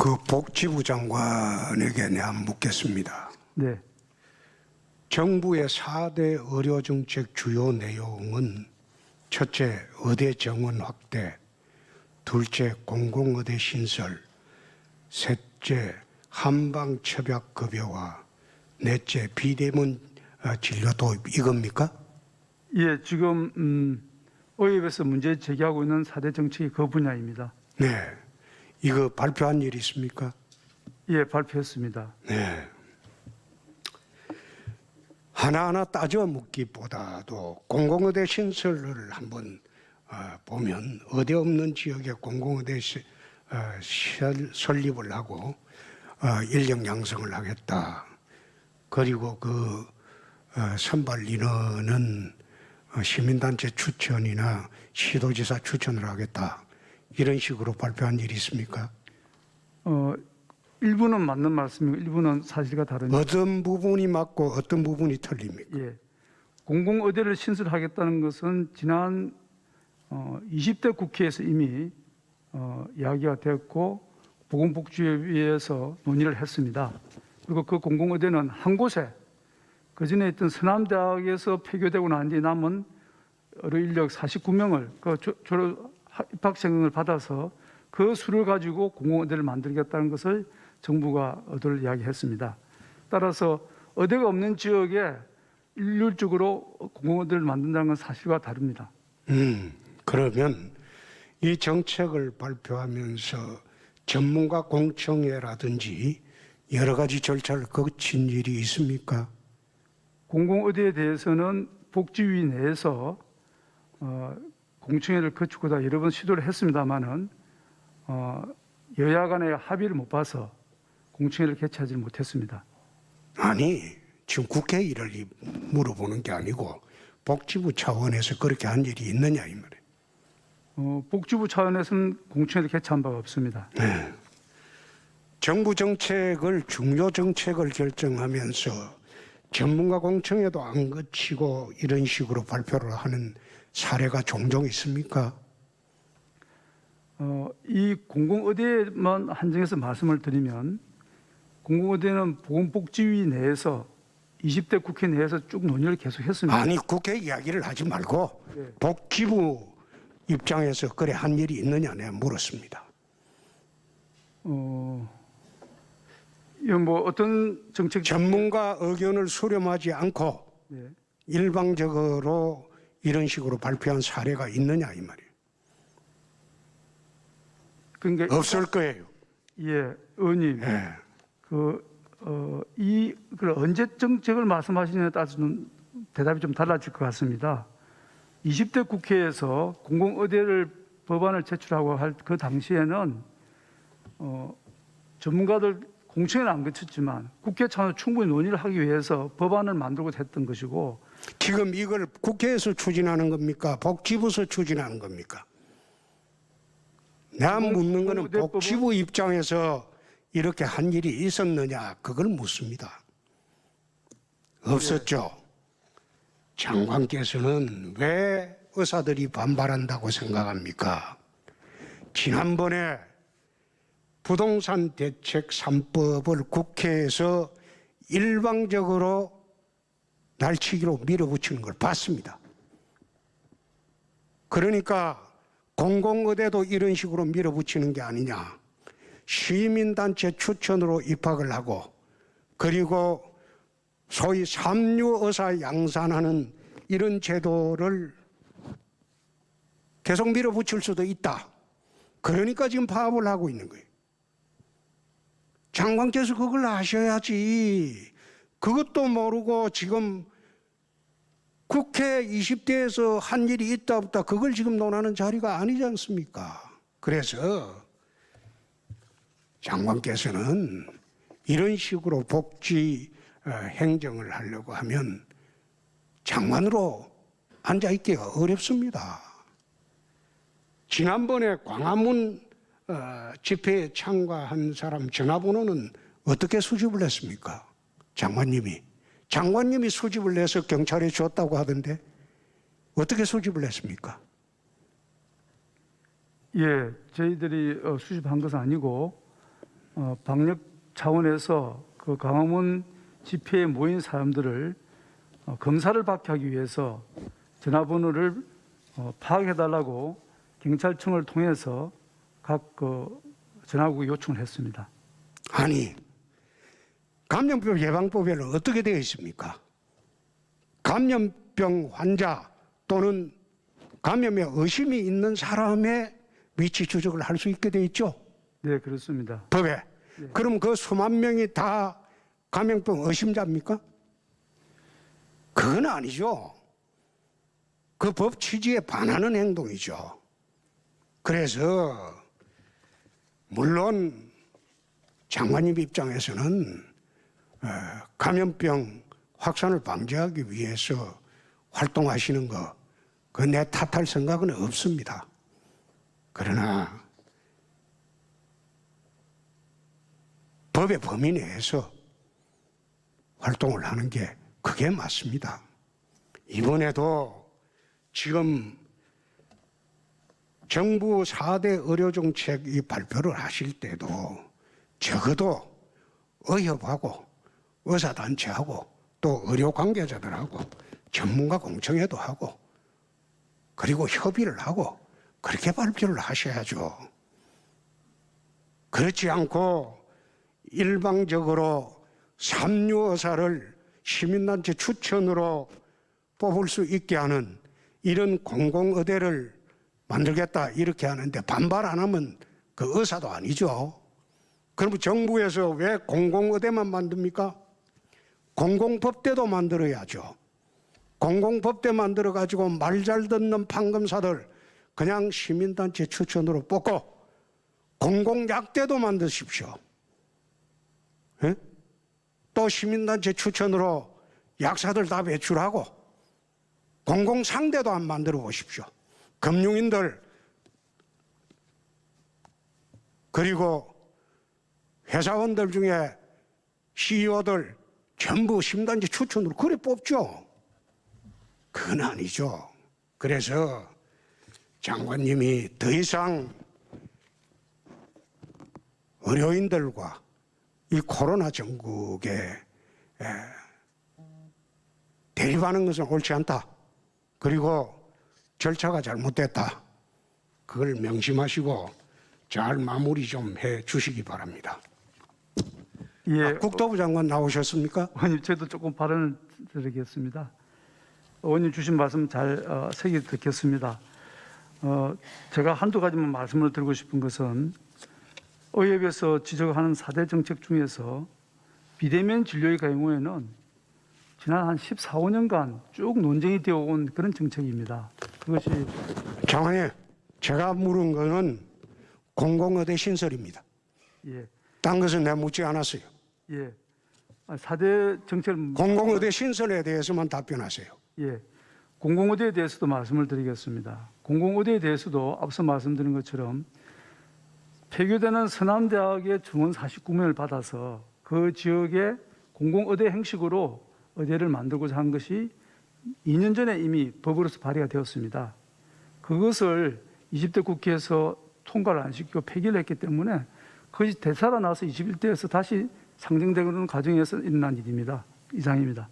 그 복지부 장관에게 내가 묻겠습니다. 네, 정부의 4대 의료정책 주요 내용은 첫째, 의대 정원 확대, 둘째, 공공의대 신설, 셋째, 한방첩약급여와 넷째, 비대면 진료 도입, 이겁니까? 예, 지금 의협에서 문제 제기하고 있는 4대 정책이 그 분야입니다. 네. 이거 발표한 일이 있습니까? 예, 발표했습니다. 네. 하나하나 따져 묻기보다도 공공의대 신설을 한번 보면 의대 없는 지역에 공공의대 설립을 하고 인력 양성을 하겠다. 그리고 그 선발 인원은 시민단체 추천이나 시도지사 추천을 하겠다. 이런 식으로 발표한 일이 있습니까? 일부는 맞는 말씀이고 일부는 사실과 다른. 어떤 부분이 맞고 어떤 부분이 틀립니까? 예, 공공의대를 신설하겠다는 것은 지난 20대 국회에서 이미 이야기가 되었고 보건복지위에서 논의를 했습니다. 그리고 그 공공의대는 한 곳에 그전에 있던 서남대학에서 폐교되고 난 뒤 남은 의료 인력 49명을 그 졸업 입학생을 받아서 그 수를 가지고 공공의대를 만들겠다는 것을 정부가 의도를 이야기했습니다. 따라서 의대가 없는 지역에 일률적으로 공공의대를 만든다는 건 사실과 다릅니다. 그러면 이 정책을 발표하면서 전문가 공청회라든지 여러 가지 절차를 거친 일이 있습니까? 공공의대에 대해서는 복지위 내에서 공청회를 거치고다 여러 번 시도를 했습니다마는 여야 간의 합의를 못 봐서 공청회를 개최하지 못했습니다. 아니, 지금 국회 일을 물어보는 게 아니고 복지부 차원에서 그렇게 한 일이 있느냐 이 말이에요. 복지부 차원에서는 공청회를 개최한 바가 없습니다. 네. 정부 정책을 중요 정책을 결정하면서 전문가 공청회도 안 거치고 이런 식으로 발표를 하는 사례가 종종 있습니까? 이 공공의대만 한정해서 말씀을 드리면 공공의대는 보건복지위 내에서 20대 국회 내에서 쭉 논의를 계속했습니다. 아니 국회 이야기를 하지 말고 네. 복지부 입장에서 그래 한 일이 있느냐 내가 물었습니다. 이건 뭐 어떤 정책 전문가 의견을 수렴하지 않고 네. 일방적으로 이런 식으로 발표한 사례가 있느냐 이 말이에요. 그러니까 없을 거예요. 예, 의원님. 예. 이 언제 정책을 말씀하시느냐에 따라서는 대답이 좀 달라질 것 같습니다. 20대 국회에서 공공의대를 법안을 제출하고 할 그 당시에는 전문가들 공청회는 안 거쳤지만 국회 차원에서 충분히 논의를 하기 위해서 법안을 만들고 했던 것이고 지금 이걸 국회에서 추진하는 겁니까? 복지부에서 추진하는 겁니까? 내가 묻는 거는 복지부 입장에서 이렇게 한 일이 있었느냐 그걸 묻습니다. 없었죠. 장관께서는 왜 의사들이 반발한다고 생각합니까? 지난번에 부동산 대책 3법을 국회에서 일방적으로 날치기로 밀어붙이는 걸 봤습니다. 그러니까 공공의대도 이런 식으로 밀어붙이는 게 아니냐. 시민단체 추천으로 입학을 하고 그리고 소위 삼류의사 양산하는 이런 제도를 계속 밀어붙일 수도 있다. 그러니까 지금 파업을 하고 있는 거예요. 장관께서 그걸 아셔야지. 그것도 모르고 지금 국회 20대에서 한 일이 있다 없다 그걸 지금 논하는 자리가 아니지 않습니까? 그래서 장관께서는 이런 식으로 복지 행정을 하려고 하면 장관으로 앉아있기가 어렵습니다. 지난번에 광화문 집회에 참가한 사람 전화번호는 어떻게 수집을 했습니까? 장관님이 수집을 해서 경찰에 줬다고 하던데 어떻게 수집을 했습니까? 예, 저희들이 수집한 것은 아니고 방역 차원에서 그 광화문 집회에 모인 사람들을 검사를 받게 하기 위해서 전화번호를 파악해달라고 경찰청을 통해서 각 전화국에 요청을 했습니다. 아니, 감염병 예방법에는 어떻게 되어 있습니까? 감염병 환자 또는 감염에 의심이 있는 사람의 위치 추적을 할 수 있게 되어 있죠? 네, 그렇습니다. 법에. 그럼 그 수만 명이 다 감염병 의심자입니까? 그건 아니죠. 그 법 취지에 반하는 행동이죠. 그래서 물론 장관님 입장에서는 감염병 확산을 방지하기 위해서 활동하시는 거, 그 내 탓할 생각은 없습니다. 그러나 법의 범위 내에서 활동을 하는 게 그게 맞습니다. 이번에도 지금 정부 4대 의료정책 이 발표를 하실 때도 적어도 의협하고 의사단체하고 또 의료 관계자들하고 전문가 공청회도 하고 그리고 협의를 하고 그렇게 발표를 하셔야죠. 그렇지 않고 일방적으로 삼류의사를 시민단체 추천으로 뽑을 수 있게 하는 이런 공공의대를 만들겠다 이렇게 하는데 반발 안 하면 그 의사도 아니죠. 그럼 정부에서 왜 공공의대만 만듭니까? 공공법대도 만들어야죠. 공공법대 만들어가지고 말 잘 듣는 판검사들 그냥 시민단체 추천으로 뽑고 공공약대도 만드십시오. 예? 또 시민단체 추천으로 약사들 다 배출하고 공공상대도 안 만들어 보십시오. 금융인들 그리고 회사원들 중에 CEO들 전부 시민단체 추천으로 그래 뽑죠. 그건 아니죠. 그래서 장관님이 더 이상 의료인들과 이 코로나 전국에 대립하는 것은 옳지 않다. 그리고 절차가 잘못됐다. 그걸 명심하시고 잘 마무리 좀 해 주시기 바랍니다. 예, 국토부 장관 나오셨습니까? 의원님, 저도 조금 발언을 드리겠습니다. 의원님 주신 말씀 잘 새겨 듣겠습니다. 제가 한두 가지만 말씀을 드리고 싶은 것은 의협에서 지적하는 4대 정책 중에서 비대면 진료의 경우에는 지난 한 14, 15년간 쭉 논쟁이 되어 온 그런 정책입니다. 그것이 장관님, 제가 물은 거는 공공의대 신설입니다. 예, 딴 것은 내가 묻지 않았어요. 예, 4대 정책을 공공의대 신설에 대해서만 답변하세요. 예, 공공의대에 대해서도 말씀을 드리겠습니다. 공공의대에 대해서도 앞서 말씀드린 것처럼 폐교되는 서남대학의 정원 49명을 받아서 그 지역에 공공의대 형식으로 의대를 만들고자 한 것이 2년 전에 이미 법으로서 발의가 되었습니다. 그것을 20대 국회에서 통과를 안 시키고 폐기를 했기 때문에 그것이 되살아나서 21대에서 다시 상정되는 과정에서 일어난 일입니다. 이상입니다.